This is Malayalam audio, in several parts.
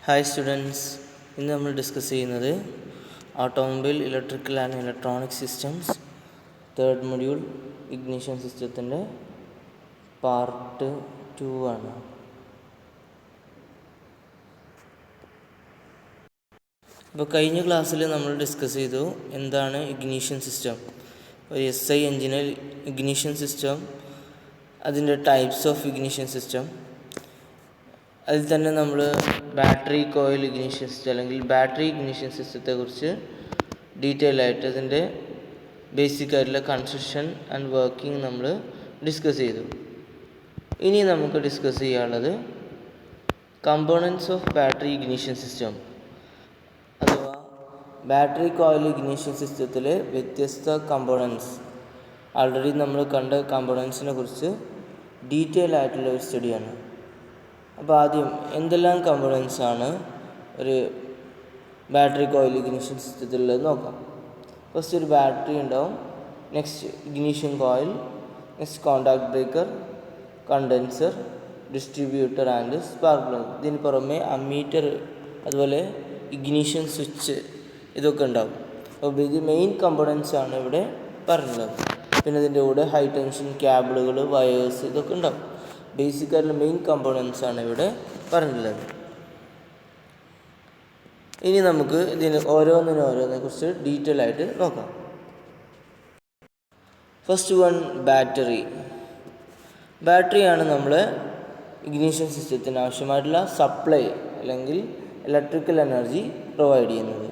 ഹായ് സ്റ്റുഡൻസ്, ഇന്ന് നമ്മൾ ഡിസ്കസ് ചെയ്യുന്നത് automobile electrical and electronic systems third module ignition സിസ്റ്റത്തിൻ്റെ പാർട്ട് 2 ആണ്. അപ്പോൾ കഴിഞ്ഞ ക്ലാസ്സിൽ നമ്മൾ ഡിസ്കസ് ചെയ്തു എന്താണ് ഇഗ്നിഷൻ സിസ്റ്റം, ഒരു SI എഞ്ചിനിൽ ഇഗ്നിഷൻ സിസ്റ്റം, അതിൻ്റെ ടൈപ്സ് ഓഫ് ഇഗ്നിഷൻ സിസ്റ്റം. അതിൽ തന്നെ നമ്മൾ ബാറ്ററി കോയിൽ ഇഗ്നിഷൻ സിസ്റ്റം അല്ലെങ്കിൽ ബാറ്ററി ഇഗ്നിഷൻ സിസ്റ്റത്തെക്കുറിച്ച് ഡീറ്റെയിൽ ആയിട്ട് അതിൻ്റെ ബേസിക് ആയിട്ടുള്ള കൺസ്ട്രക്ഷൻ ആൻഡ് വർക്കിംഗ് നമ്മൾ ഡിസ്കസ് ചെയ്തു. ഇനി നമുക്ക് ഡിസ്കസ് ചെയ്യാനുള്ളത് components of battery ignition system അഥവാ ബാറ്ററി കോയിൽ ഇഗ്നിഷൻ സിസ്റ്റത്തിലെ വ്യത്യസ്ത കമ്പോണൻറ്റ്സ്. ആൾറെഡി നമ്മൾ കണ്ട കമ്പോണൻറ്റ്സിനെ കുറിച്ച് ഡീറ്റെയിൽ ആയിട്ടുള്ള ഒരു സ്റ്റഡിയാണ്. അപ്പോൾ ആദ്യം എന്തെല്ലാം കമ്പോണൻറ്റ്സ് ആണ് ഒരു ബാറ്ററി കോയിൽ ഇഗ്നിഷൻ സിസ്റ്റത്തിലുള്ളത് നോക്കാം. ഫസ്റ്റ് ഒരു ബാറ്ററി ഉണ്ടാവും, next ignition coil, next contact breaker, condenser, distributor and spark plug. ഇതിന് പുറമെ അമ്മീറ്റർ, അതുപോലെ ഇഗ്നിഷൻ സ്വിച്ച്, ഇതൊക്കെ ഉണ്ടാവും. അപ്പോൾ ഇത് മെയിൻ കമ്പോണൻറ്റ്സ് ആണ് ഇവിടെ പറഞ്ഞുള്ളത്. പിന്നെ ഇതിൻ്റെ കൂടെ ഹൈ ടെൻഷൻ കേബിളുകൾ, വയേഴ്സ്, ഇതൊക്കെ ഉണ്ടാവും. ബേസിക് ആയിട്ടുള്ള മെയിൻ കമ്പോണൻറ്റ്സ് ആണ് ഇവിടെ പറഞ്ഞിട്ടുള്ളത്. ഇനി നമുക്ക് ഇതിന് ഓരോന്നിനെ കുറിച്ച് ഡീറ്റെയിൽ ആയിട്ട് നോക്കാം. First one, battery. ബാറ്ററിയാണ് നമ്മൾ ഇഗ്നിഷൻ സിസ്റ്റത്തിന് ആവശ്യമായിട്ടുള്ള സപ്ലൈ അല്ലെങ്കിൽ ഇലക്ട്രിക്കൽ എനർജി പ്രൊവൈഡ് ചെയ്യുന്നത്.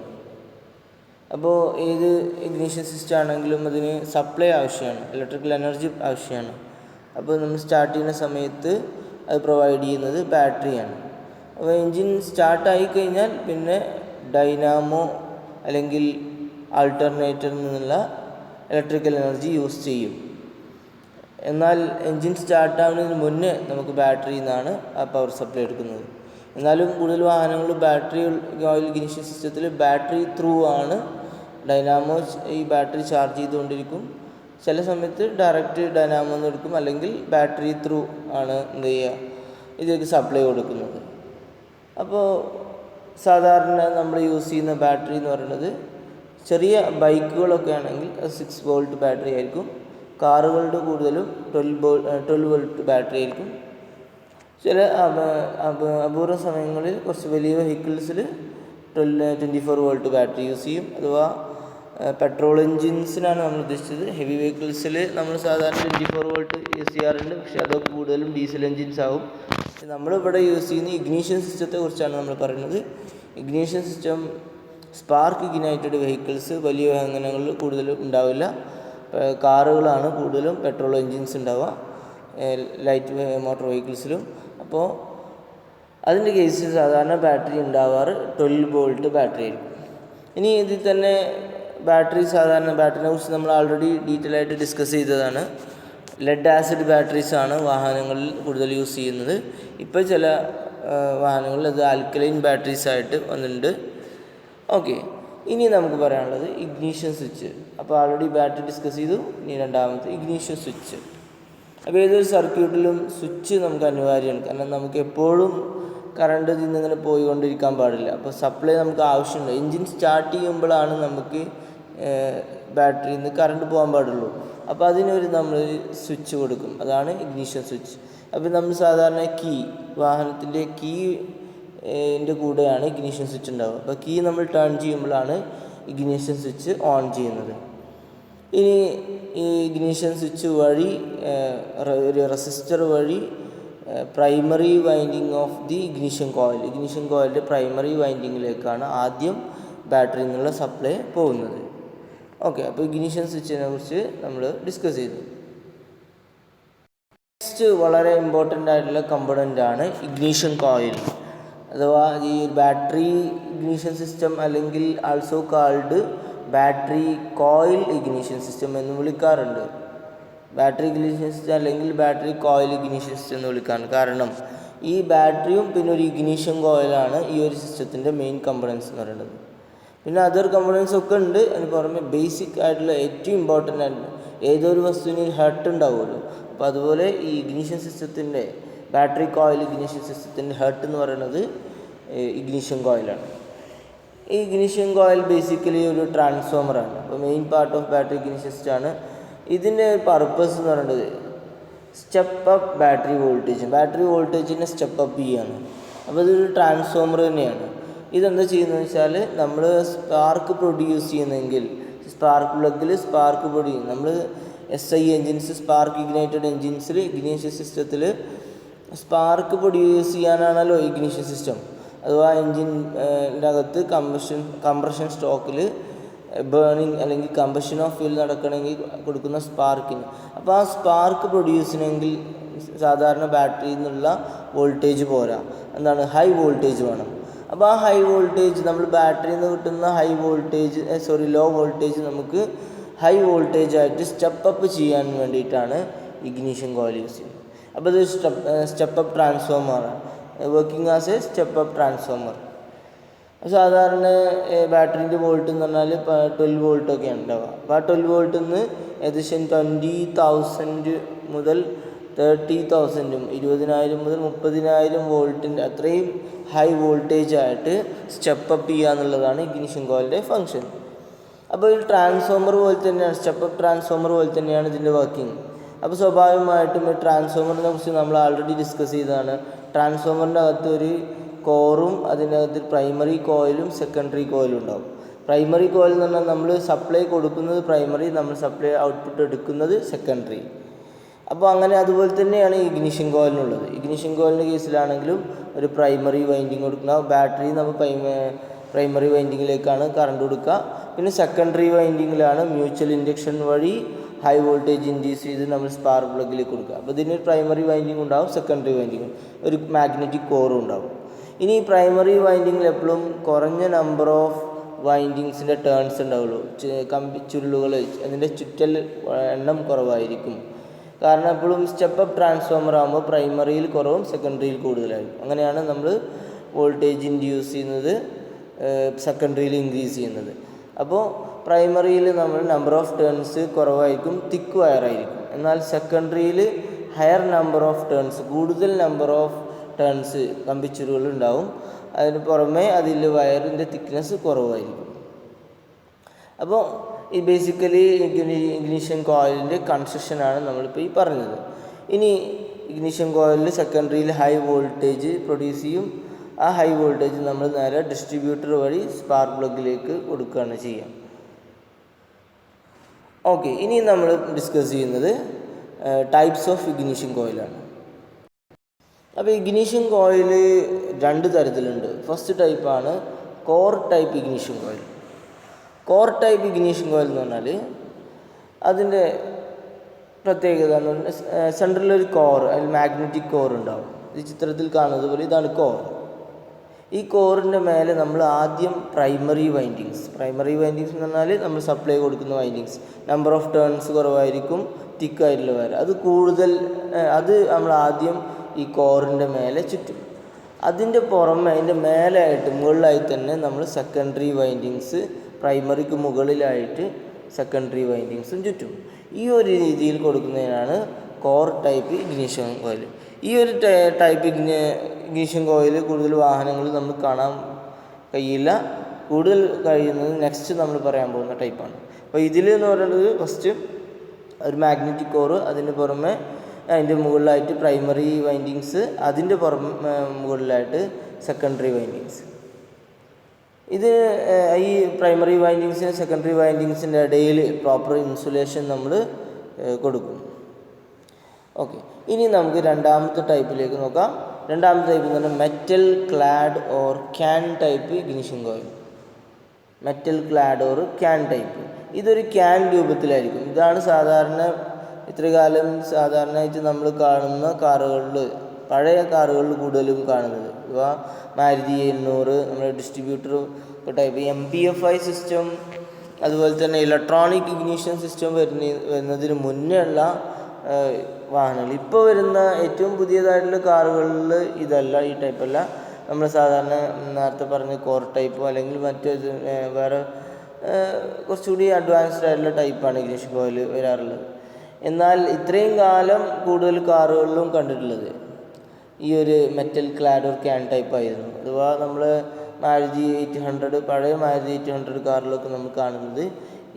അപ്പോൾ ഏത് ഇഗ്നിഷൻ സിസ്റ്റം ആണെങ്കിലും അതിന് സപ്ലൈ ആവശ്യമാണ്, ഇലക്ട്രിക്കൽ എനർജി ആവശ്യമാണ്. അപ്പോൾ നമ്മൾ സ്റ്റാർട്ട് ചെയ്യുന്ന സമയത്ത് അത് പ്രൊവൈഡ് ചെയ്യുന്നത് ബാറ്ററിയാണ്. അപ്പോൾ എൻജിൻ സ്റ്റാർട്ടായി കഴിഞ്ഞാൽ പിന്നെ ഡൈനാമോ അല്ലെങ്കിൽ ആൾട്ടർനേറ്ററിൽ നിന്നുള്ള ഇലക്ട്രിക്കൽ എനർജി യൂസ് ചെയ്യും. എന്നാൽ എൻജിൻ സ്റ്റാർട്ടാവുന്നതിന് മുന്നേ നമുക്ക് ബാറ്ററിയിൽ നിന്നാണ് ആ പവർ സപ്ലൈ എടുക്കുന്നത്. എന്നാലും കൂടുതൽ വാഹനങ്ങൾ ബാറ്ററി ഓയിൽ ഇഗ്നിഷൻ സിസ്റ്റത്തിൽ ബാറ്ററി ത്രൂ ആണ്. ഡൈനാമോ ഈ ബാറ്ററി ചാർജ് ചെയ്തുകൊണ്ടിരിക്കും. ചില സമയത്ത് ഡയറക്റ്റ് ഡൈനാമോ എന്ന് എടുക്കും, അല്ലെങ്കിൽ ബാറ്ററി ത്രൂ ആണ് എന്ത് ചെയ്യുക, ഇതിലേക്ക് സപ്ലൈ കൊടുക്കുന്നത്. അപ്പോൾ സാധാരണ നമ്മൾ യൂസ് ചെയ്യുന്ന ബാറ്ററി എന്ന് പറയുന്നത് ചെറിയ ബൈക്കുകളൊക്കെ ആണെങ്കിൽ 6 വോൾട്ട് ബാറ്ററി ആയിരിക്കും. കാറുകളുടെ കൂടുതലും 12 വോൾട്ട് ബാറ്ററി ആയിരിക്കും. ചില അപൂർവ സമയങ്ങളിൽ കുറച്ച് വലിയ വെഹിക്കിൾസിൽ 24 വോൾട്ട് ബാറ്ററി യൂസ് ചെയ്യും. അഥവാ പെട്രോൾ എൻജിൻസിനാണ് നമ്മൾ ഉദ്ദേശിച്ചത്. ഹെവി വെഹിക്കിൾസിൽ നമ്മൾ സാധാരണ 24 വോൾട്ട് യൂസ് ചെയ്യാറുണ്ട്, പക്ഷേ അതൊക്കെ കൂടുതലും ഡീസൽ എൻജിൻസ് ആവും. നമ്മളിവിടെ യൂസ് ചെയ്യുന്ന ഇഗ്നിഷൻ സിസ്റ്റത്തെ കുറിച്ചാണ് നമ്മൾ പറയുന്നത്. Ignition system spark Ignited vehicles, വലിയ വാഹനങ്ങളിൽ കൂടുതലും ഉണ്ടാവില്ല. കാറുകളാണ് കൂടുതലും പെട്രോൾ എൻജിൻസ് ഉണ്ടാവുക, ലൈറ്റ് മോട്ടോർ വെഹിക്കിൾസിലും. അപ്പോൾ അതിൻ്റെ കേസിൽ സാധാരണ ബാറ്ററി ഉണ്ടാവാറ് 12 വോൾട്ട് ബാറ്ററി ആയിരിക്കും. ഇനി ഇതിൽ തന്നെ സാധാരണ ബാറ്ററിനെ കുറിച്ച് നമ്മൾ ആൾറെഡി ഡീറ്റെയിൽ ആയിട്ട് ഡിസ്കസ് ചെയ്തതാണ്. ലെഡ് ആസിഡ് ബാറ്ററീസ് ആണ് വാഹനങ്ങളിൽ കൂടുതൽ യൂസ് ചെയ്യുന്നത്. ഇപ്പോൾ ചില വാഹനങ്ങളിൽ അത് ആൽക്കലൈൻ ബാറ്ററീസ് ആയിട്ട് വന്നിട്ടുണ്ട്. ഓക്കെ, ഇനി നമുക്ക് പറയാനുള്ളത് ഇഗ്നിഷൻ സ്വിച്ച്. അപ്പോൾ ആൾറെഡി ബാറ്ററി ഡിസ്കസ് ചെയ്തു. ഇനി രണ്ടാമത്തെ ഇഗ്നിഷൻ സ്വിച്ച്. അപ്പോൾ ഏതൊരു സർക്യൂട്ടിലും സ്വിച്ച് നമുക്ക് അനിവാര്യമാണ്. കാരണം നമുക്ക് എപ്പോഴും കറണ്ട് ഇന്നിങ്ങനെ പോയിക്കൊണ്ടിരിക്കാൻ പാടില്ല. അപ്പോൾ സപ്ലൈ നമുക്ക് ആവശ്യമുണ്ട്. എൻജിൻ സ്റ്റാർട്ട് ചെയ്യുമ്പോഴാണ് നമുക്ക് ബാറ്ററിയിൽ നിന്ന് കറണ്ട് പോകാൻ പാടുള്ളൂ. അപ്പോൾ അതിനൊരു നമ്മൾ സ്വിച്ച് കൊടുക്കും, അതാണ് ഇഗ്നിഷൻ സ്വിച്ച്. അപ്പോൾ നമ്മൾ സാധാരണ വാഹനത്തിൻ്റെ കീൻ്റെ കൂടെയാണ് ഇഗ്നിഷൻ സ്വിച്ച് ഉണ്ടാവുക. അപ്പോൾ കീ നമ്മൾ ടേൺ ചെയ്യുമ്പോഴാണ് ഇഗ്നിഷൻ സ്വിച്ച് ഓൺ ചെയ്യുന്നത്. ഇനി ഈ ഇഗ്നിഷൻ സ്വിച്ച് വഴി ഒരു റെസിസ്റ്റർ വഴി primary winding of the ignition കോയിലിൻ്റെ പ്രൈമറി വൈൻഡിങ്ങിലേക്കാണ് ആദ്യം ബാറ്ററിയിൽ നിന്നുള്ള സപ്ലൈ പോകുന്നത്. ഓക്കെ, അപ്പോൾ ഇഗ്നിഷൻ സ്വിച്ചിനെ കുറിച്ച് നമ്മൾ ഡിസ്കസ് ചെയ്തു. നെക്സ്റ്റ് വളരെ ഇമ്പോർട്ടൻ്റ് ആയിട്ടുള്ള കമ്പോണൻ്റ് ആണ് ഇഗ്നിഷൻ കോയിൽ. അഥവാ ഈ ബാറ്ററി ഇഗ്നിഷൻ സിസ്റ്റം അല്ലെങ്കിൽ also called battery coil ignition system എന്ന് വിളിക്കാറുണ്ട്. ബാറ്ററി ഇഗ്നിഷൻ സിസ്റ്റം അല്ലെങ്കിൽ ബാറ്ററി കോയിൽ ഇഗ്നിഷൻ സിസ്റ്റം എന്ന് വിളിക്കാറുണ്ട്. കാരണം ഈ ബാറ്ററിയും പിന്നെ ഒരു ഇഗ്നിഷൻ കോയിലാണ് ഈ ഒരു സിസ്റ്റത്തിൻ്റെ മെയിൻ കമ്പോണൻസ് എന്ന് പറയുന്നത്. പിന്നെ അതർ കമ്പോണൻസ് ഒക്കെ ഉണ്ട്. അതിന് പുറമെ ബേസിക് ആയിട്ടുള്ള ഏറ്റവും ഇമ്പോർട്ടൻ്റ് ആയിട്ടുള്ള ഏതൊരു വസ്തുവിന് ഹെർട്ട് ഉണ്ടാവുമല്ലോ. അപ്പോൾ അതുപോലെ ഈ ഇഗ്നിഷൻ സിസ്റ്റത്തിൻ്റെ ബാറ്ററി കോയിൽ ഇഗ്നിഷൻ സിസ്റ്റത്തിൻ്റെ ഹെർട്ട് എന്ന് പറയുന്നത് ഇഗ്നിഷൻ കോയിലാണ്. ഈ ഇഗ്നിഷൻ കോയിൽ ബേസിക്കലി ഒരു ട്രാൻസ്ഫോമറാണ്. അപ്പോൾ main part of battery ignition സിസ്റ്റമാണ്. ഇതിൻ്റെ പർപ്പസ് എന്ന് പറയുന്നത് സ്റ്റെപ്പ് അപ്പ് ബാറ്ററി വോൾട്ടേജിനെ സ്റ്റെപ്പ് അപ്പ് ചെയ്യാണ്. അപ്പോൾ ഇതൊരു ട്രാൻസ്ഫോമർ തന്നെയാണ്. ഇതെന്താ ചെയ്യുന്നതെന്ന് വെച്ചാൽ, നമ്മൾ സ്പാർക്ക് പ്രൊഡ്യൂസ് ചെയ്യുന്നെങ്കിൽ സ്പാർക്ക് പ്ലഗിൽ സ്പാർക്ക് പ്രൊഡ്യൂസ് നമ്മൾ SI എൻജിൻസ്, സ്പാർക്ക് ഇഗ്നൈറ്റഡ് എൻജിൻസിൽ, ഇഗ്നിഷൻ സിസ്റ്റത്തിൽ സ്പാർക്ക് പ്രൊഡ്യൂസ് ചെയ്യാനാണല്ലോ ഇഗ്നിഷൻ സിസ്റ്റം. അഥവാ എൻജിൻ്റെ അകത്ത് കംപ്രഷൻ സ്റ്റോക്കിൽ ബേണിങ് അല്ലെങ്കിൽ കമ്പഷൻ ഓഫ് ഫ്യൂൽ നടക്കണമെങ്കിൽ കൊടുക്കുന്ന സ്പാർക്കിന്. അപ്പോൾ ആ സ്പാർക്ക് പ്രൊഡ്യൂസ് ചെയ്യണമെങ്കിൽ സാധാരണ ബാറ്ററിയിൽ നിന്നുള്ള വോൾട്ടേജ് പോരാ, എന്താണ്, ഹൈ വോൾട്ടേജ് വേണം. അപ്പോൾ ആ ഹൈ വോൾട്ടേജ് നമ്മൾ ബാറ്ററിയിൽ നിന്ന് കിട്ടുന്ന ലോ വോൾട്ടേജ് നമുക്ക് ഹൈ വോൾട്ടേജ് ആയിട്ട് സ്റ്റെപ്പ് അപ്പ് ചെയ്യാൻ വേണ്ടിയിട്ടാണ് ഇഗ്നിഷൻ കോയിൽ യൂസ് ചെയ്യുന്നത്. അപ്പോൾ ഇത് സ്റ്റെപ്പ് അപ്പ് ട്രാൻസ്ഫോമറാണ്, working as a step up transformer. സാധാരണ ബാറ്ററിൻ്റെ വോൾട്ട് എന്ന് പറഞ്ഞാൽ 12 വോൾട്ടൊക്കെയാണ് ഉണ്ടാവുക. അപ്പോൾ ആ 12 വോൾട്ടിൽ നിന്ന് ഏകദേശം 20,000 മുതൽ 30,000, 20,000 മുതൽ 30,000 വോൾട്ടിൻ്റെ അത്രയും ഹൈ വോൾട്ടേജ് ആയിട്ട് സ്റ്റെപ്പ് അപ്പ് ചെയ്യുക എന്നുള്ളതാണ് ഇഗ്നിഷൻ കോയിലിൻ്റെ ഫങ്ഷൻ. അപ്പോൾ ഈ ട്രാൻസ്ഫോമർ പോലെ തന്നെയാണ്, സ്റ്റെപ്പ് അപ്പ് ട്രാൻസ്ഫോമർ പോലെ തന്നെയാണ് ഇതിൻ്റെ വർക്കിംഗ്. അപ്പോൾ സ്വാഭാവികമായിട്ടും ഈ ട്രാൻസ്ഫോമറിനെ കുറിച്ച് നമ്മൾ ആൾറെഡി ഡിസ്കസ് ചെയ്തതാണ്. ട്രാൻസ്ഫോമറിൻ്റെ അകത്ത് ഒരു കോറും അതിനകത്ത് പ്രൈമറി കോയിലും സെക്കൻഡറി കോയിലും ഉണ്ടാകും. പ്രൈമറി കോയിൽ എന്ന് പറഞ്ഞാൽ നമ്മൾ സപ്ലൈ കൊടുക്കുന്നത് പ്രൈമറി, നമ്മൾ സപ്ലൈ ഔട്ട്പുട്ട് എടുക്കുന്നത് സെക്കൻഡറി. അപ്പോൾ അങ്ങനെ അതുപോലെ തന്നെയാണ് ഇഗ്നിഷൻ കോയിലിനുള്ളത്. ഇഗ്നിഷൻ കോയിലിൻ്റെ കേസിലാണെങ്കിലും ഒരു പ്രൈമറി വൈൻഡിങ് കൊടുക്കുന്ന ബാറ്ററി നമ്മൾ പ്രൈമറി വൈൻഡിങ്ങിലേക്കാണ് കറണ്ട് കൊടുക്കുക. പിന്നെ സെക്കൻഡറി വൈൻഡിങ്ങിലാണ് മ്യൂച്വൽ ഇൻഡക്ഷൻ വഴി ഹൈ വോൾട്ടേജ് ഇൻഡ്യൂസ് ചെയ്ത് നമ്മൾ സ്പാർക്ക് പ്ലഗിലേക്ക് കൊടുക്കുക. അപ്പോൾ ഇതിന് പ്രൈമറി വൈൻഡിങ് ഉണ്ടാവും, സെക്കൻഡറി വൈൻഡിങ്, ഒരു മാഗ്നറ്റിക് കോറും ഉണ്ടാവും. ഇനി പ്രൈമറി വൈൻഡിങ്ങിൽ എപ്പോഴും കുറഞ്ഞ നമ്പർ ഓഫ് വൈൻഡിങ്സിൻ്റെ ടേൺസ് ഉണ്ടാവുള്ളൂ. ചുരുളുകൾ, അതിൻ്റെ ചുറ്റൽ എണ്ണം കുറവായിരിക്കും. കാരണം എപ്പോഴും സ്റ്റെപ്പ് അപ്പ് ട്രാൻസ്ഫോമർ ആകുമ്പോൾ പ്രൈമറിയിൽ കുറവും സെക്കൻഡറിയിൽ കൂടുതലായിരിക്കും. അങ്ങനെയാണ് നമ്മൾ വോൾട്ടേജ് ഇൻഡ്യൂസ് ചെയ്യുന്നത്, സെക്കൻഡറിയിൽ ഇൻക്രീസ് ചെയ്യുന്നത്. അപ്പോൾ പ്രൈമറിയിൽ നമ്മൾ നമ്പർ ഓഫ് ടേൺസ് കുറവായിരിക്കും, തിക്ക് വയറായിരിക്കും. എന്നാൽ സെക്കൻഡറിയിൽ ഹയർ നമ്പർ ഓഫ് ടേൺസ്, കൂടുതൽ നമ്പർ ഓഫ് ടേൺസ് കമ്പിച്ചുരുകൾ ഉണ്ടാവും. അതിന് പുറമെ അതിൽ വയറിൻ്റെ തിക്നെസ് കുറവായിരിക്കും. അപ്പോൾ ഈ ബേസിക്കലി ഇഗ്നിഷൻ കോയിലിൻ്റെ കൺസ്ട്രക്ഷനാണ് നമ്മളിപ്പോൾ ഈ പറഞ്ഞത്. ഇനി ഇഗ്നിഷൻ കോയിലിൽ സെക്കൻഡറിയിൽ ഹൈ വോൾട്ടേജ് പ്രൊഡ്യൂസ് ചെയ്യും. ആ ഹൈ വോൾട്ടേജ് നമ്മൾ നേരെ ഡിസ്ട്രിബ്യൂട്ടർ വഴി സ്പാർക്ക് പ്ലഗിലേക്ക് കൊടുക്കുകയാണ് ചെയ്യുക. ഓക്കെ, ഇനി നമ്മൾ ഡിസ്കസ് ചെയ്യുന്നത് ടൈപ്സ് ഓഫ് ഇഗ്നിഷൻ കോയിലാണ്. അപ്പോൾ ഇഗ്നിഷൻ കോയിൽ 2 തരത്തിലുണ്ട്. ഫസ്റ്റ് ടൈപ്പാണ് core type ignition coil. Core type ignition coil എന്ന് പറഞ്ഞാൽ അതിൻ്റെ പ്രത്യേകത എന്ന് പറഞ്ഞാൽ സെൻട്രലൊരു കോർ, അതിൽ മാഗ്നറ്റിക് കോർ ഉണ്ടാവും. ഈ ചിത്രത്തിൽ കാണുന്നത് പോലെ ഇതാണ് കോർ. ഈ കോറിൻ്റെ മേലെ നമ്മൾ ആദ്യം പ്രൈമറി വൈൻഡിങ്സ് എന്ന് പറഞ്ഞാൽ നമ്മൾ സപ്ലൈ കൊടുക്കുന്ന വൈൻഡിങ്സ്, നമ്പർ ഓഫ് ടേൺസ് കുറവായിരിക്കും, തിക്കായിട്ടുള്ള വയർ, അത് നമ്മൾ ആദ്യം ഈ കോറിൻ്റെ മേലെ ചുറ്റും. അതിൻ്റെ പുറമെ അതിൻ്റെ മേലായിട്ട് മുകളിലായി തന്നെ നമ്മൾ സെക്കൻഡറി വൈൻഡിങ്സ്, പ്രൈമറിക്ക് മുകളിലായിട്ട് സെക്കൻഡറി വൈൻഡിങ്സും ചുറ്റും. ഈ ഒരു രീതിയിൽ കൊടുക്കുന്നതിനാണ് കോർ ടൈപ്പ് ഇഗ്നിഷൻ കോയിൽ. ഈ ഒരു ടൈപ്പ് ഇഗ്നിഷൻ കോയിൽ കൂടുതൽ വാഹനങ്ങളിൽ നമ്മൾ കാണാൻ കഴിയില്ല. കൂടുതൽ കഴിയുന്നത് നെക്സ്റ്റ് നമ്മൾ പറയാൻ പോകുന്ന ടൈപ്പാണ്. അപ്പോൾ ഇതിൽ എന്ന് പറയുന്നത് ഫസ്റ്റ് ഒരു മാഗ്നറ്റിക് കോറ്, അതിന് പുറമെ അതിൻ്റെ മുകളിലായിട്ട് പ്രൈമറി വൈൻഡിങ്സ്, അതിൻ്റെ മുകളിലായിട്ട് സെക്കൻഡറി വൈൻഡിങ്സ്. ഇത് ഈ പ്രൈമറി വൈൻഡിങ്സിന് സെക്കൻഡറി വൈൻഡിങ്സിൻ്റെ ഇടയിൽ പ്രോപ്പർ ഇൻസുലേഷൻ നമ്മൾ കൊടുക്കും. ഓക്കെ, ഇനി നമുക്ക് രണ്ടാമത്തെ ടൈപ്പിലേക്ക് നോക്കാം. രണ്ടാമത്തെ ടൈപ്പ് എന്ന് പറഞ്ഞാൽ metal clad or can type ignition coil. Metal clad or can type, ഇതൊരു ക്യാൻ രൂപത്തിലായിരിക്കും. ഇതാണ് ഇത്രകാലം സാധാരണയായിട്ട് നമ്മൾ കാണുന്ന കാറുകളിൽ, പഴയ കാറുകളിൽ കൂടുതലും കാണുന്നത്. അഥവാ മാരുതി 800, നമ്മുടെ ഡിസ്ട്രിബ്യൂട്ടർ ടൈപ്പ് MPFI സിസ്റ്റം, അതുപോലെ തന്നെ ഇലക്ട്രോണിക് ഇഗ്നിഷൻ സിസ്റ്റം വരുന്നതിന് മുന്നേ ഉള്ള വാഹനങ്ങൾ. ഇപ്പോൾ വരുന്ന ഏറ്റവും പുതിയതായിട്ടുള്ള കാറുകളിൽ ഇതല്ല, ഈ ടൈപ്പല്ല. നമ്മൾ സാധാരണ നേരത്തെ പറഞ്ഞ കോർ ടൈപ്പോ അല്ലെങ്കിൽ വേറെ കുറച്ചുകൂടി അഡ്വാൻസ്ഡ് ആയിട്ടുള്ള ടൈപ്പാണ് ഇഗ്നിഷൻ കോയിൽ വരാറുള്ളത്. എന്നാൽ ഇത്രയും കാലം കൂടുതൽ കാറുകളിലും കണ്ടിട്ടുള്ളത് ഈ ഒരു metal clad or can type ആയിരുന്നു. അഥവാ നമ്മൾ മാരുതി 800 പഴയ മാരുതി 800 കാറിലൊക്കെ നമ്മൾ കാണുന്നത്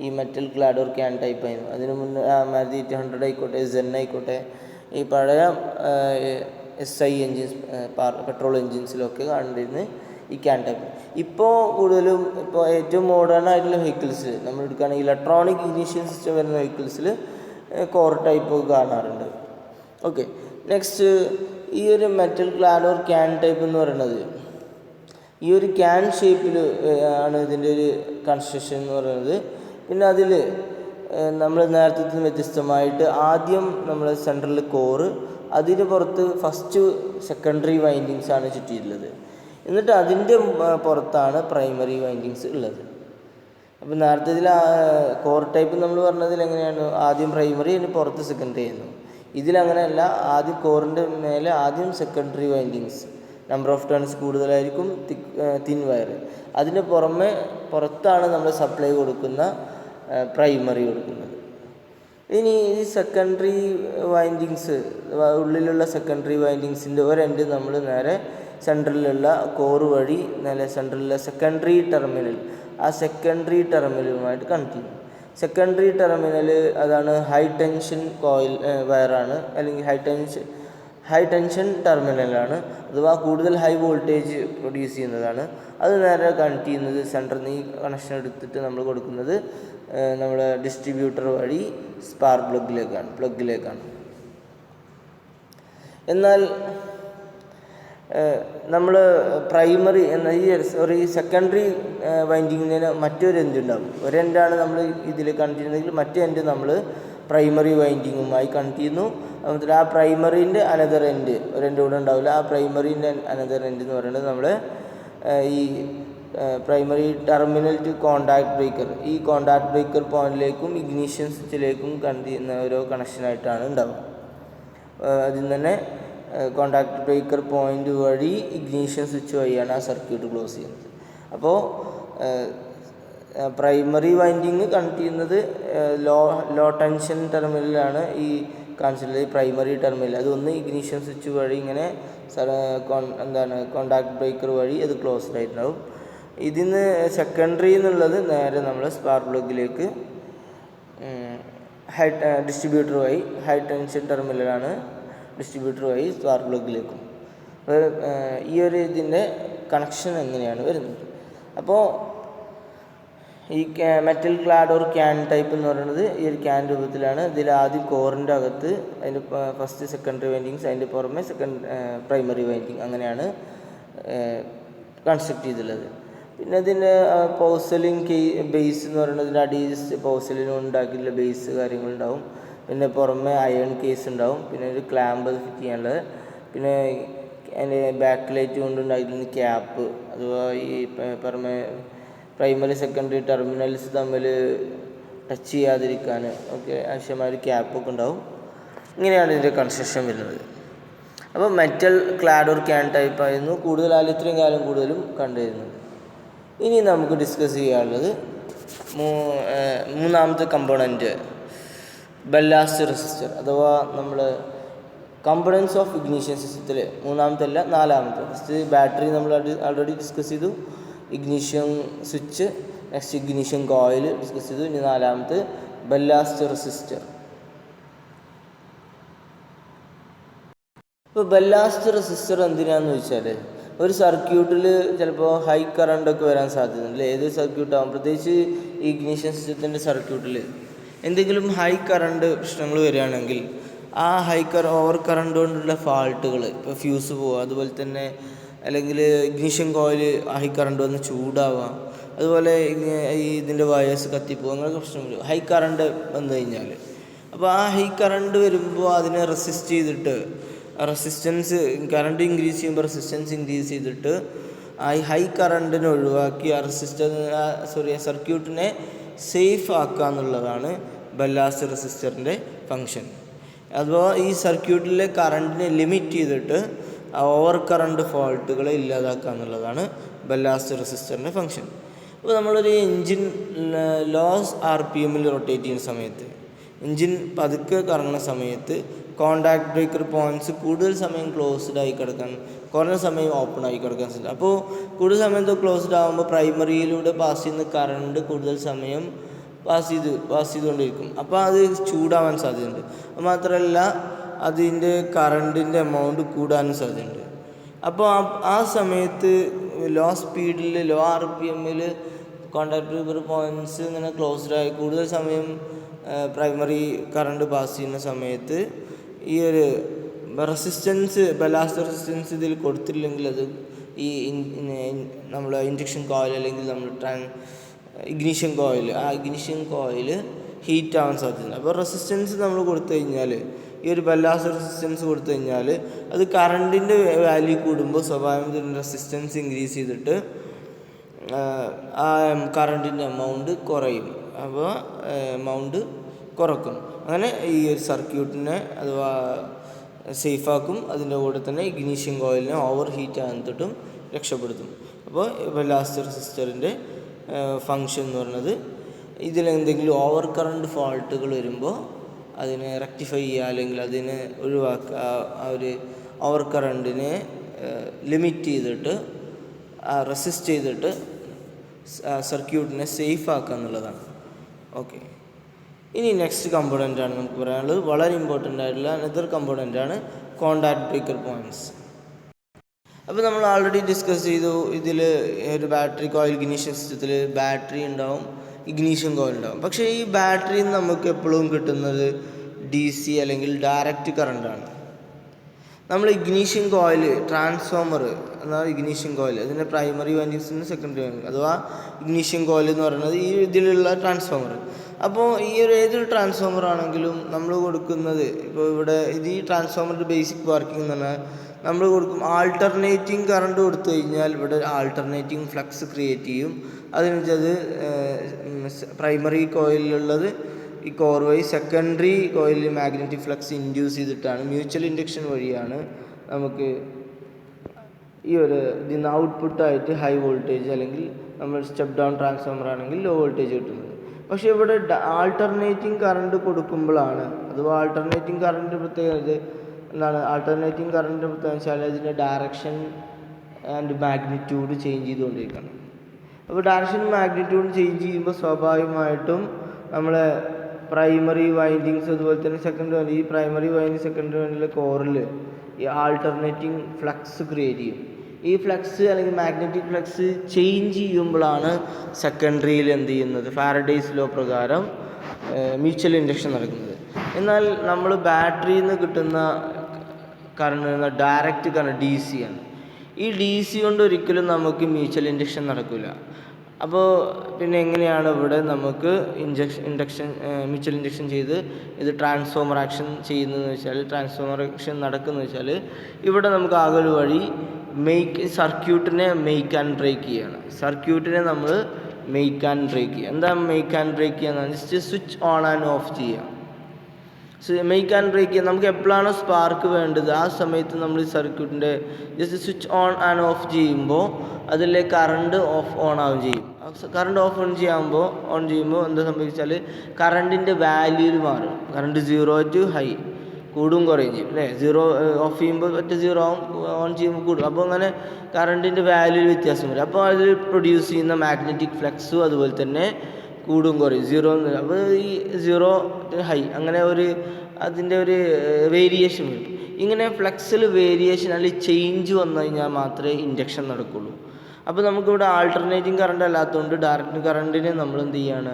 ഈ metal clad or can type ആയിരുന്നു. അതിന് മുന്നേ മാരുതി 800 ആയിക്കോട്ടെ, സെൻ ആയിക്കോട്ടെ, ഈ പഴയ SI എൻജിൻസ്, പെട്രോൾ എൻജിൻസിലൊക്കെ കണ്ടിരുന്നത് ഈ ക്യാൻ ടൈപ്പ്. ഇപ്പോൾ കൂടുതലും ഏറ്റവും മോഡേൺ ആയിട്ടുള്ള വെഹിക്കിൾസ് നമ്മൾ എടുക്കുകയാണെങ്കിൽ ഇലക്ട്രോണിക് ഇഗ്നിഷൻ സിസ്റ്റം വരുന്ന വെഹിക്കിൾസിൽ കോർ ടൈപ്പ് കാണാറുണ്ട്. ഓക്കെ, നെക്സ്റ്റ് ഈ ഒരു metal clad or can type എന്ന് പറയുന്നത് ഈ ഒരു ക്യാൻ ഷേപ്പിൽ ആണ് ഇതിൻ്റെ ഒരു കൺസ്ട്രക്ഷൻ എന്ന് പറയുന്നത്. പിന്നെ അതിൽ നമ്മൾ നേരത്തെ നിന്ന് വ്യത്യസ്തമായിട്ട് ആദ്യം നമ്മൾ സെൻട്രൽ കോറ്, അതിന് പുറത്ത് ഫസ്റ്റ് സെക്കൻഡറി വൈൻഡിങ്സ് ആണ് ചുറ്റിയിട്ടുള്ളത്. എന്നിട്ട് അതിൻ്റെ പുറത്താണ് പ്രൈമറി വൈൻഡിങ്സ് ഉള്ളത്. അപ്പോൾ നേരത്തെ ഇതിൽ കോർ ടൈപ്പ് നമ്മൾ പറഞ്ഞതിൽ എങ്ങനെയാണ് ആദ്യം പ്രൈമറി അതിന് പുറത്ത് സെക്കൻഡറി ആയിരുന്നു. ഇതിലങ്ങനെയല്ല, ആദ്യം കോറിൻ്റെ മേലെ ആദ്യം secondary windings, number of turns കൂടുതലായിരിക്കും, തിൻ വയർ. അതിന് പുറത്താണ് നമ്മൾ സപ്ലൈ കൊടുക്കുന്ന പ്രൈമറി കൊടുക്കുന്നത്. ഇനി ഈ സെക്കൻഡറി വൈൻഡിങ്സ്, ഉള്ളിലുള്ള സെക്കൻഡറി വൈൻഡിങ്സിൻ്റെ ഒരെൻഡ് നമ്മൾ നേരെ സെൻട്രലിലുള്ള കോറ് വഴി നേരെ സെൻട്രലിലെ സെക്കൻഡറി ടെർമിനൽ, ആ സെക്കൻഡറി ടെർമിനലുമായിട്ട് കണക്ട് ചെയ്യും. സെക്കൻഡറി ടെർമിനൽ അതാണ് ഹൈ ടെൻഷൻ കോയിൽ വയറാണ്, അല്ലെങ്കിൽ ഹൈ ടെൻഷൻ ടെർമിനലാണ്, അഥവാ കൂടുതൽ ഹൈ വോൾട്ടേജ് പ്രൊഡ്യൂസ് ചെയ്യുന്നതാണ്. അത് നേരെ കണക്ട് ചെയ്യുന്നത് സെൻറ്ററിൽ നിന്ന് ഈ കണക്ഷൻ എടുത്തിട്ട് നമ്മൾ കൊടുക്കുന്നത് നമ്മുടെ ഡിസ്ട്രിബ്യൂട്ടർ വഴി സ്പാർക്ക് പ്ലഗിലേക്കാണ്. എന്നാൽ നമ്മൾ പ്രൈമറി എന്ന ഈ സെക്കൻഡറി വൈൻഡിങ്ങിന് മറ്റൊരു എൻഡ് ഉണ്ടാകും. ഒരു എൻഡാണ് നമ്മൾ ഇതിൽ കണക്ട് ചെയ്യുന്നതെങ്കിൽ മറ്റേ എൻഡ് നമ്മൾ പ്രൈമറി വൈൻഡിങ്ങുമായി കണക്ട് ചെയ്യുന്നു. എന്നിട്ട് ആ പ്രൈമറീൻ്റെ അനദർ എൻഡ്, ഒരു എൻഡ് കൂടെ ഉണ്ടാവില്ല, ആ പ്രൈമറീൻ്റെ അനദർ എൻഡ് എന്ന് പറയുന്നത് നമ്മൾ ഈ primary terminal to contact breaker, ഈ കോണ്ടാക്ട് ബ്രേക്കർ പോയിന്റിലേക്കും ഇഗ്നിഷൻ സ്വിച്ചിലേക്കും കണക്ട് ചെയ്യുന്ന ഓരോ കണക്ഷനായിട്ടാണ് ഉണ്ടാവുക. അതിൽ തന്നെ കോണ്ടാക്ട് ബ്രേക്കർ പോയിന്റ് വഴി ഇഗ്നിഷൻ സ്വിച്ച് വഴിയാണ് ആ സർക്യൂട്ട് ക്ലോസ് ചെയ്യുന്നത്. അപ്പോൾ പ്രൈമറി വൈൻഡിങ് കണക്ട് ചെയ്യുന്നത് ലോ ടെൻഷൻ ടെർമിനലാണ് ഈ കാണിച്ചിട്ടുള്ളത്, പ്രൈമറി ടെർമിനൽ. അതൊന്ന് ഇഗ്നിഷൻ സ്വിച്ച് വഴി ഇങ്ങനെ കോണ്ടാക്ട് ബ്രേക്കർ വഴി അത് ക്ലോസ്ഡ് ആയിട്ടുണ്ടാവും. ഇതിന് സെക്കൻഡറി എന്നുള്ളത് നേരെ നമ്മൾ സ്പാർക്ക് പ്ലഗിലേക്ക് ഡിസ്ട്രിബ്യൂട്ടർ വഴി, ഹൈ ടെൻഷൻ ടെർമിനലാണ്, ഡിസ്ട്രിബ്യൂട്ടർ വഴി സ്പാർക്ക് പ്ലഗിലേക്കും. അപ്പോൾ ഈ ഒരു ഇതിൻ്റെ കണക്ഷൻ എങ്ങനെയാണ് വരുന്നത്. അപ്പോൾ ഈ metal clad or can type എന്ന് പറയുന്നത് ഈ ഒരു ക്യാൻ രൂപത്തിലാണ്. ഇതിൽ ആദ്യം കോറിൻ്റെ അകത്ത് അതിൻ്റെ ഫസ്റ്റ് സെക്കൻഡറി വൈൻഡിങ്സ്, അതിൻ്റെ പുറമെ പ്രൈമറി വൈൻഡിങ്, അങ്ങനെയാണ് കൺസ്ട്രക്ട് ചെയ്തിട്ടുള്ളത്. പിന്നെ ഇതിൻ്റെ പോർസലിൻ ബേസ് എന്ന് പറയുന്നത് ഇതിൻ്റെ അടിയിൽ പോർസലിൻ ഉണ്ടാക്കിയിട്ടുള്ള ബേസ് കാര്യങ്ങളുണ്ടാവും. പിന്നെ പുറമെ അയൺ കേസ് ഉണ്ടാവും. പിന്നെ ഒരു ക്ലാമ്പ് ഫിറ്റ് ചെയ്യാനുള്ളത്. പിന്നെ അതിൻ്റെ ബാക്ക് ലൈറ്റ് കൊണ്ടുണ്ടായിരുന്ന ക്യാപ്പ്, അഥവാ ഈ പുറമെ പ്രൈമറി സെക്കൻഡറി ടെർമിനൽസ് തമ്മിൽ ടച്ച് ചെയ്യാതിരിക്കാൻ ഒക്കെ ആവശ്യമായ ഒരു ക്യാപ്പൊക്കെ ഉണ്ടാവും. ഇങ്ങനെയാണ് ഇതിൻ്റെ കൺസ്ട്രക്ഷൻ വരുന്നത്. അപ്പോൾ metal clad or can type ആയിരുന്നു കൂടുതൽ ഇത്രയും കാലം കൂടുതലും കണ്ടുവരുന്നത്. ഇനി നമുക്ക് ഡിസ്കസ് ചെയ്യാനുള്ളത് മൂന്നാമത്തെ കമ്പോണൻറ്റ്, ബല്ലാസ്റ്റ് റെസിസ്റ്റർ, അഥവാ നമ്മൾ കമ്പോണൻസ് ഓഫ് ഇഗ്നിഷൻ സിസ്റ്റത്തിൽ മൂന്നാമത്തെ അല്ല നാലാമത്തെ. ഫസ്റ്റ് ബാറ്ററി നമ്മൾ ഓൾറെഡി ഡിസ്കസ് ചെയ്തു, ignition switch, next ignition coil discuss ചെയ്തു. ഇനി നാലാമത്തെ ബല്ലാസ്റ്റ് റെസിസ്റ്റർ. ഇപ്പോൾ ബല്ലാസ്റ്റ് റെസിസ്റ്റർ എന്തിനാണെന്ന് വെച്ചാൽ ഒരു സർക്യൂട്ടിൽ ചിലപ്പോൾ ഹൈ കറണ്ടൊക്കെ വരാൻ സാധ്യതയുണ്ട്. ഏത് സർക്യൂട്ടാകും, പ്രത്യേകിച്ച് ഇഗ്നിഷൻ സിസ്റ്റത്തിൻ്റെ സർക്യൂട്ടിൽ എന്തെങ്കിലും ഹൈ കറണ്ട് പ്രശ്നങ്ങൾ വരികയാണെങ്കിൽ ആ ഓവർ കറണ്ട് കൊണ്ടുള്ള ഫാൾട്ടുകൾ, ഇപ്പോൾ ഫ്യൂസ് പോവുക, അതുപോലെ തന്നെ അല്ലെങ്കിൽ ഇഗ്നിഷൻ കോയിൽ ഹൈ കറണ്ട് വന്ന് ചൂടാവുക, അതുപോലെ ഇതിൻ്റെ വയേഴ്സ് കത്തിപ്പോവുക, അങ്ങനെയൊക്കെ പ്രശ്നം വരും ഹൈ കറണ്ട് വന്നു കഴിഞ്ഞാൽ. അപ്പോൾ ആ ഹൈ കറണ്ട് വരുമ്പോൾ അതിനെ റെസിസ്റ്റ് ചെയ്തിട്ട് റെസിസ്റ്റൻസ് കറണ്ട് ഇൻക്രീസ് ചെയ്യുമ്പോൾ റെസിസ്റ്റൻസ് ഇൻക്രീസ് ചെയ്തിട്ട് ആ ഹൈ കറണ്ടിനെ ഒഴിവാക്കി ആ സർക്യൂട്ടിനെ സേഫ് ആക്കുക എന്നുള്ളതാണ് ബല്ലാസ്റ്റ് റെസിസ്റ്ററിൻ്റെ ഫങ്ഷൻ. അഥവാ ഈ സർക്യൂട്ടിലെ കറണ്ടിനെ ലിമിറ്റ് ചെയ്തിട്ട് ഓവർ കറണ്ട് ഫോൾട്ടുകളെ ഇല്ലാതാക്കുക എന്നുള്ളതാണ് ബല്ലാസ്റ്റ് റെസിസ്റ്ററിൻ്റെ ഫങ്ഷൻ. അപ്പോൾ നമ്മളൊരു എൻജിൻ ലോസ് RPM റൊട്ടേറ്റ് ചെയ്യുന്ന സമയത്ത്, എൻജിൻ പതുക്കെ കറങ്ങുന്ന സമയത്ത് കോണ്ടാക്ട് ബ്രേക്കർ പോയിൻറ്റ്സ് കൂടുതൽ സമയം ക്ലോസ്ഡ് ആയി കിടക്കാൻ, കുറഞ്ഞ സമയം ഓപ്പൺ ആയി കിടക്കാൻ സാധിക്കും. അപ്പോൾ കൂടുതൽ സമയത്ത് ക്ലോസ്ഡ് ആകുമ്പോൾ പ്രൈമറിയിലൂടെ പാസ് ചെയ്യുന്ന കറണ്ട് കൂടുതൽ സമയം പാസ് ചെയ്തുകൊണ്ടിരിക്കും. അപ്പോൾ അത് ചൂടാവാൻ സാധ്യതയുണ്ട്. മാത്രമല്ല അതിൻ്റെ കറണ്ടിൻ്റെ എമൗണ്ട് കൂടാനും സാധ്യതയുണ്ട്. അപ്പോൾ ആ സമയത്ത് ലോ സ്പീഡിൽ, low RPM contact breaker points ഇങ്ങനെ ക്ലോസ്ഡ് ആയി കൂടുതൽ സമയം പ്രൈമറി കറണ്ട് പാസ് ചെയ്യുന്ന സമയത്ത് ഈ ഒരു റെസിസ്റ്റൻസ്, ബലാസ്റ്റ് റെസിസ്റ്റൻസ് ഇതിൽ കൊടുത്തില്ലെങ്കിൽ അത് ഈ നമ്മൾ ഇൻഡക്ഷൻ കോയിൽ അല്ലെങ്കിൽ നമ്മൾ ഇഗ്നീഷൻ കോയിൽ ഹീറ്റ് ആവാൻ സാധ്യതയുണ്ട്. അപ്പോൾ റെസിസ്റ്റൻസ് നമ്മൾ കൊടുത്തു കഴിഞ്ഞാൽ, ഈ ഒരു ബല്ലാസ്റ്റ് റെസിസ്റ്റൻസ് കൊടുത്തു കഴിഞ്ഞാൽ അത് കറണ്ടിൻ്റെ വാല്യൂ കൂടുമ്പോൾ സ്വാഭാവികമായിട്ടും റെസിസ്റ്റൻസ് ഇൻക്രീസ് ചെയ്തിട്ട് ആ കറണ്ടിൻ്റെ എമൗണ്ട് കുറയും. അപ്പോൾ എമൗണ്ട് കുറക്കും. അങ്ങനെ ഈ ഒരു സർക്യൂട്ടിനെ അഥവാ സേഫാക്കും. അതിൻ്റെ കൂടെ തന്നെ ഇഗ്നീഷൻ കോയിലിനെ ഓവർ ഹീറ്റ് ആകുന്നിട്ടും രക്ഷപ്പെടുത്തും. അപ്പോൾ ബല്ലാസ്റ്റ് റെസിസ്റ്ററിൻ്റെ ഫങ്ഷൻ എന്ന് പറയുന്നത് ഇതിലെന്തെങ്കിലും ഓവർ കറണ്ട് ഫാൾട്ടുകൾ വരുമ്പോൾ അതിനെ റെക്ടിഫൈ ചെയ്യുക, അല്ലെങ്കിൽ അതിനെ ഒഴിവാക്കുക, ആ ഒരു ഓവർ കറണ്ടിനെ ലിമിറ്റ് ചെയ്തിട്ട് റെസിസ്റ്റ് ചെയ്തിട്ട് സർക്യൂട്ടിനെ സേഫ് ആക്കുക എന്നുള്ളതാണ്. ഓക്കെ, ഇനി നെക്സ്റ്റ് കമ്പോണൻ്റാണ് നമുക്ക് പറയാനുള്ളത്. വളരെ ഇമ്പോർട്ടൻ്റ് ആയിട്ടുള്ള അനദർ കമ്പോണൻ്റാണ് കോണ്ടാക്ട് ബ്രേക്കർ പോയിൻറ്റ്സ്. അപ്പോൾ നമ്മൾ ആൾറെഡി ഡിസ്കസ് ചെയ്തു, ഇതിൽ ഒരു ബാറ്ററി കോയിൽ ഇഗ്നീഷൻ സിസ്റ്റത്തിൽ ബാറ്ററി ഉണ്ടാവും, ഇഗ്നീഷൻ കോയിൽ ഉണ്ടാവും. പക്ഷേ ഈ ബാറ്ററിയിൽ നിന്ന് നമുക്ക് എപ്പോഴും കിട്ടുന്നത് DC അല്ലെങ്കിൽ ഡയറക്റ്റ് കറണ്ടാണ്. നമ്മൾ ഇഗ്നീഷൻ കോയിൽ, ട്രാൻസ്ഫോമർ എന്നാൽ ഇഗ്നീഷൻ കോയിൽ, അതിൻ്റെ പ്രൈമറി വൈൻഡിങ്സിന് സെക്കൻഡറി വൈൻഡിങ്, അഥവാ ഇഗ്നീഷൻ കോയിൽ എന്ന് പറയുന്നത് ഈ ഇതിലുള്ള ട്രാൻസ്ഫോമർ. അപ്പോൾ ഈ ഒരു ഏതൊരു ട്രാൻസ്ഫോമർ ആണെങ്കിലും നമ്മൾ കൊടുക്കുന്നത്, ഇപ്പോൾ ഇവിടെ ഈ ട്രാൻസ്ഫോമറിൻ്റെ ബേസിക് വർക്കിംഗ് എന്ന് പറഞ്ഞാൽ നമ്മൾ കൊടുക്കും ആൾട്ടർനേറ്റിംഗ് കറണ്ട് കൊടുത്തു കഴിഞ്ഞാൽ ഇവിടെ ആൾട്ടർനേറ്റിംഗ് ഫ്ലക്സ് ക്രിയേറ്റ് ചെയ്യും. അതിനെച്ചത് പ്രൈമറി കോയിലുള്ളത് ഈ കോർ വഴി സെക്കൻഡറി കോയിലിൽ മാഗ്നറ്റിക് ഫ്ലക്സ് ഇൻഡ്യൂസ് ചെയ്തിട്ടാണ്, മ്യൂച്വൽ ഇൻഡക്ഷൻ വഴിയാണ് നമുക്ക് ഈ ഒരു ഇതിന് ഔട്ട്പുട്ടായിട്ട് ഹൈ വോൾട്ടേജ്, അല്ലെങ്കിൽ നമ്മൾ സ്റ്റെപ്പ് ഡൗൺ ട്രാൻസ്ഫോമർ ആണെങ്കിൽ ലോ വോൾട്ടേജ് കിട്ടുന്നത്. പക്ഷേ ഇവിടെ ആൾട്ടർനേറ്റിംഗ് കറണ്ട് കൊടുക്കുമ്പോഴാണ്, അഥവാ ആൾട്ടർനേറ്റിംഗ് കറണ്ടിൻ്റെ പ്രത്യേകത എന്താണ്? ആൾട്ടർനേറ്റിംഗ് കറണ്ടിൻ്റെ പ്രത്യേകത വെച്ചാൽ അതിൻ്റെ ഡയറക്ഷൻ ആൻഡ് മാഗ്നിറ്റ്യൂഡ് ചേഞ്ച് ചെയ്തുകൊണ്ടിരിക്കണം. അപ്പോൾ ഡയറക്ഷൻ മാഗ്നിറ്റ്യൂഡ് ചേഞ്ച് ചെയ്യുമ്പോൾ സ്വാഭാവികമായിട്ടും നമ്മളെ പ്രൈമറി വൈൻഡിങ്സ്, അതുപോലെ തന്നെ സെക്കൻഡറി വൈൻഡിങ്, ഈ പ്രൈമറി വൈൻഡിങ് സെക്കൻഡറി വൈൻഡിങ്ങിലെ കോറിൽ ഈ ആൾട്ടർനേറ്റിംഗ് ഫ്ലക്സ് ക്രിയേറ്റ് ചെയ്യും. ഈ ഫ്ലക്സ് അല്ലെങ്കിൽ മാഗ്നറ്റിക് ഫ്ലക്സ് ചേഞ്ച് ചെയ്യുമ്പോഴാണ് സെക്കൻഡറിയിൽ എന്ത് ചെയ്യുന്നത്, ഫാരഡേയ്സ് ലോ പ്രകാരം മ്യൂച്വൽ ഇൻഡക്ഷൻ നടക്കുന്നത്. എന്നാൽ നമ്മൾ ബാറ്ററിയിൽ നിന്ന് കിട്ടുന്ന കറണ്ട് ഡയറക്റ്റ് കറണ്ട് DC ആണ്. ഈ DC കൊണ്ട് ഒരിക്കലും നമുക്ക് മ്യൂച്വൽ ഇൻഡക്ഷൻ നടക്കില്ല. അപ്പോൾ പിന്നെ എങ്ങനെയാണ് ഇവിടെ നമുക്ക് മ്യൂച്വൽ ഇൻഡക്ഷൻ ചെയ്ത് ഇത് ട്രാൻസ്ഫോമർ ആക്ഷൻ ചെയ്യുന്നതെന്ന് വെച്ചാൽ, ട്രാൻസ്ഫോമർ ആക്ഷൻ നടക്കുന്നതെന്ന് വെച്ചാൽ, ഇവിടെ നമുക്ക് ആകെ ഒരു വഴി സർക്യൂട്ടിനെ മെയ്ക്ക് ആൻഡ് ബ്രേക്ക് ചെയ്യാണ്. സർക്യൂട്ടിനെ നമ്മൾ മെയ്ക്ക് ആൻഡ് ബ്രേക്ക് ചെയ്യുക. എന്താ മെയ്ക്ക് ആൻഡ് ബ്രേക്ക് ചെയ്യുക? Just switch on and off ചെയ്യുക. മെയ്ക്ക് ആൻഡ് ബ്രേക്ക് ചെയ്യുക. നമുക്ക് എപ്പോഴാണോ സ്പാർക്ക് വേണ്ടത് ആ സമയത്ത് നമ്മൾ ഈ സർക്യൂട്ടിൻ്റെ just switch on and off ചെയ്യുമ്പോൾ അതിലെ കറണ്ട് ഓൺ ആവുകയും ചെയ്യും. കറണ്ട് ഓൺ ചെയ്യുമ്പോൾ എന്താ സംഭവിച്ചാൽ കറണ്ടിൻ്റെ വാല്യൂ മാറും. കറണ്ട് 0 to ഹൈ കൂടും കുറയും ചെയ്യും അല്ലേ. 0 ഓഫ് ചെയ്യുമ്പോൾ ഒറ്റ 0 ആവും, ഓൺ ചെയ്യുമ്പോൾ കൂടും. അപ്പോൾ അങ്ങനെ കറണ്ടിൻ്റെ വാല്യൂ വ്യത്യാസം വരും. അപ്പോൾ അതിൽ പ്രൊഡ്യൂസ് ചെയ്യുന്ന മാഗ്നറ്റിക് ഫ്ലക്സും അതുപോലെ തന്നെ കൂടും കുറയും. 0 അപ്പോൾ ഈ 0 ഹൈ അങ്ങനെ അതിൻ്റെ ഒരു വേരിയേഷൻ വരും. ഇങ്ങനെ ഫ്ലക്സിൽ വേരിയേഷൻ അല്ലെങ്കിൽ ചേഞ്ച് വന്നു കഴിഞ്ഞാൽ മാത്രമേ ഇൻഡക്ഷൻ നടക്കുകയുള്ളൂ. അപ്പോൾ നമുക്കിവിടെ ആൾട്ടർനേറ്റിംഗ് കറണ്ട് അല്ലാത്തതുകൊണ്ട് ഡയറക്റ്റ് കറണ്ടിനെ നമ്മൾ എന്ത് ചെയ്യാണ്,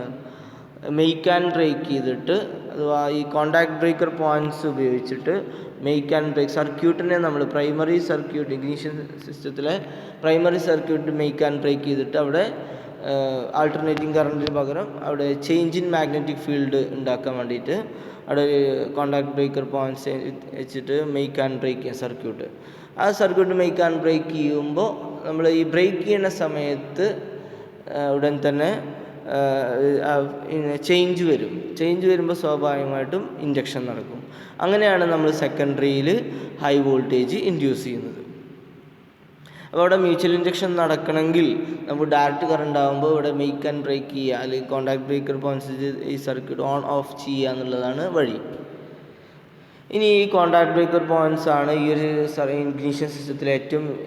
മെയ്ക്ക് ആൻഡ് ബ്രേക്ക് ചെയ്തിട്ട്, അഥവാ ഈ കോണ്ടാക്ട് ബ്രേക്കർ പോയിൻറ്റ്സ് ഉപയോഗിച്ചിട്ട് മെയ്ക്ക് ആൻഡ് ബ്രേക്ക് സർക്യൂട്ടിനെ നമ്മൾ പ്രൈമറി സർക്യൂട്ട്, ഇഗ്നീഷൻ സിസ്റ്റത്തിലെ primary circuit make and break ചെയ്തിട്ട് അവിടെ ആൾട്ടർനേറ്റിംഗ് കറണ്ടിന് പകരം അവിടെ ചേഞ്ച് ഇൻ മാഗ്നറ്റിക് ഫീൽഡ് ഉണ്ടാക്കാൻ വേണ്ടിയിട്ട് അവിടെ കോണ്ടാക്ട് ബ്രേക്കർ പോയിൻറ്റ്സ് വെച്ചിട്ട് മെയ്ക്ക് ആൻഡ് ബ്രേക്ക് ചെയ്യാം സർക്യൂട്ട്. ആ സർക്യൂട്ട് മെയ്ക്ക് ആൻഡ് ബ്രേക്ക് ചെയ്യുമ്പോൾ നമ്മൾ ഈ ബ്രേക്ക് ചെയ്യുന്ന സമയത്ത് ഉടൻ തന്നെ ചേഞ്ച് വരുമ്പോൾ സ്വാഭാവികമായിട്ടും ഇൻഡക്ഷൻ നടക്കും. അങ്ങനെയാണ് നമ്മൾ സെക്കൻഡറിയിൽ ഹൈ വോൾട്ടേജ് ഇൻഡ്യൂസ് ചെയ്യുന്നത്. അപ്പോൾ അവിടെ മ്യൂച്വൽ ഇൻഡക്ഷൻ നടക്കണമെങ്കിൽ നമുക്ക് ഡയറക്റ്റ് കറണ്ട് ആകുമ്പോൾ ഇവിടെ മെയ്ക്ക് ആൻഡ് ബ്രേക്ക് ചെയ്യുക, അല്ലെങ്കിൽ കോണ്ടാക്ട് ബ്രേക്കർ പോയിൻറ്റ്സ് ഈ സർക്യൂട്ട് ഓൺ ഓഫ് ചെയ്യുക എന്നുള്ളതാണ് വഴി. ഇനി ഈ കോണ്ടാക്ട് ബ്രേക്കർ പോയിൻറ്റ്സ് ആണ് ഈ ഒരു ഇഗ്നിഷൻ സിസ്റ്റത്തിലെ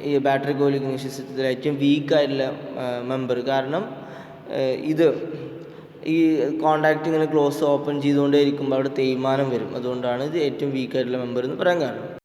ഈ ബാറ്ററി കോയിൽ ഇഗ്നിഷൻ സിസ്റ്റത്തിലെ ഏറ്റവും വീക്കായിട്ടുള്ള മെമ്പർ. കാരണം ഇത് ഈ കോണ്ടാക്റ്റ് ഇങ്ങനെ ക്ലോസ് ഓപ്പൺ ചെയ്തുകൊണ്ടേ ഇരിക്കുമ്പോൾ അവിടെ തേയ്മാനം വരും. അതുകൊണ്ടാണ് ഇത് ഏറ്റവും വീക്കായിട്ടുള്ള മെമ്പർ എന്ന് പറയാൻ കാരണം.